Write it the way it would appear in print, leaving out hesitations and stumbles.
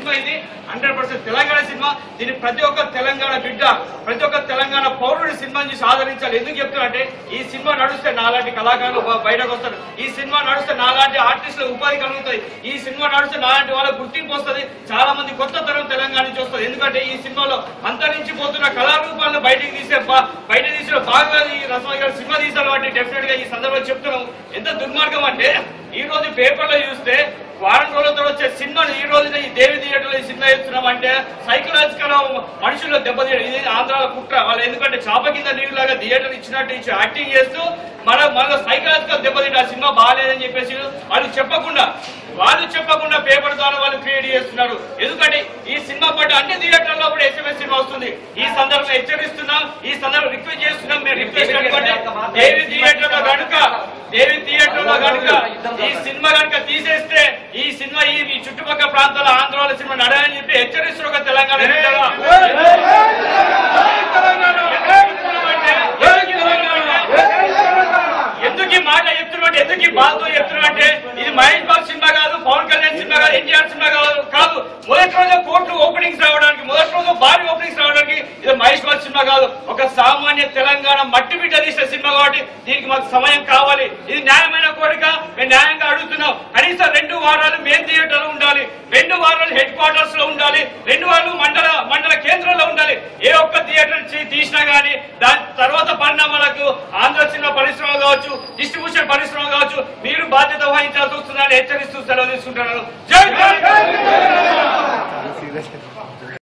Cinema ఇది 100% Telangana cinema. దీన్ని ప్రతి ఒక్క తెలంగాణ బిడ్డ, ప్రతి ఒక్క తెలంగాణ పౌరుడు సినిమాని చూసి ఆదరించాలి. ఎందుకు చెప్తానంటే ఈ సినిమా నడుస్తే నాలాంటి కళాకారులు బయటకు వస్తారు, ఈ సినిమా నడుస్తే నాలాంటి ఆర్టిస్టులకు ఉపాధి కలుగుతుంది, ఈ సినిమా నడుస్తే నాలాంటి వాళ్ళకు గుర్తింపు వస్తుంది, చాలా మంది కొత్త తరం తెలంగాణ నుంచి వస్తుంది. ఎందుకంటే ఈ సినిమాలో అంతరించిపోతున్న కళారూపాలను బయట తీసిన బాగా ఈ రసమయ్య గారు సినిమా తీశారు కాబట్టి డెఫినెట్ గా ఈ సందర్భంలో చెప్తున్నాం. ఎంత దుర్మార్గం అంటే ఈ రోజు పేపర్లో చూస్తే వారం రోజులతో వచ్చే సినిమాను ఈ రోజున ఈ దేవి థియేటర్లో ఈ సినిమా ఇస్తున్నాం అంటే సైకలాజికల్ మనుషుల్లో దెబ్బతీయడం. ఇది ఆంధ్రాల కుట్ర. వాళ్ళు ఎందుకంటే చాప కింద నీళ్ళలాగా థియేటర్ ఇచ్చినట్టు యాక్టింగ్ చేస్తూ మన సైకలాజికల్ దెబ్బతీయడం. ఆ సినిమా బాగాలేదని చెప్పేసి వాళ్ళు చెప్పకుండా పేపర్ ద్వారా వాళ్ళు క్రియేట్ చేస్తున్నారు. ఎందుకంటే ఈ సినిమా పట్ల అన్ని థియేటర్లో కూడా SMS సినిమా వస్తుంది. ఈ సందర్భంగా హెచ్చరిస్తున్నాం, ఈ సందర్భంగా రిక్వెస్ట్ చేస్తున్నాం. మీరు రిక్వెస్ట్ అనుకోండి, దేవి థియేటర్లో కనుక ఈ సినిమా కనుక తీసేస్తే ఈ సినిమా ఈ చుట్టుపక్కల ప్రాంతాల ఆంధ్రాల సినిమా నడని చెప్పి హెచ్చరిస్తున్న ఒక తెలంగాణ ఎందుకు ఈ మాట చెప్తున్నా, ఎందుకు ఈ బాధతో చెప్తున్నా అంటే ఇది మహేష్ బాబు సినిమా కాదు, పవన్ కళ్యాణ్ సినిమా కాదు, ఎన్టీఆర్ సినిమా కాదు. మొదటి రోజు కోట్లు ఓపెనింగ్స్ రావడానికి, మొదటి రోజు భారీ ఓపెనింగ్స్ రావడానికి ఇది మహేష్ బాబు సినిమా కాదు. ఒక సామాన్య తెలంగాణ మట్టి బిడ్డ తీసిన సినిమా కాబట్టి దీనికి మాకు సమయం కావాలి. ఇది న్యాయమైన కోరిక, మేము న్యాయంగా అడుగుతున్నాం. కనీసం 2 వారాలు మెయిన్ థియేటర్ లో ఉండాలి, 2 వారాలు హెడ్ క్వార్టర్స్ లో ఉండాలి, 2 వారాలు మండల కేంద్రంలో ఉండాలి. ఏ ఒక్క థియేటర్ తీసినా గానీ దాని తర్వాత పరిణామాలకు ఆంధ్ర సినిమా పరిశ్రమ కావచ్చు, డిస్ట్రిబ్యూషన్ పరిశ్రమ కావచ్చు, మీరు బాధ్యత వహించాల్సి వస్తుందని హెచ్చరిస్తూ సెలవు తీసుకుంటున్నారు.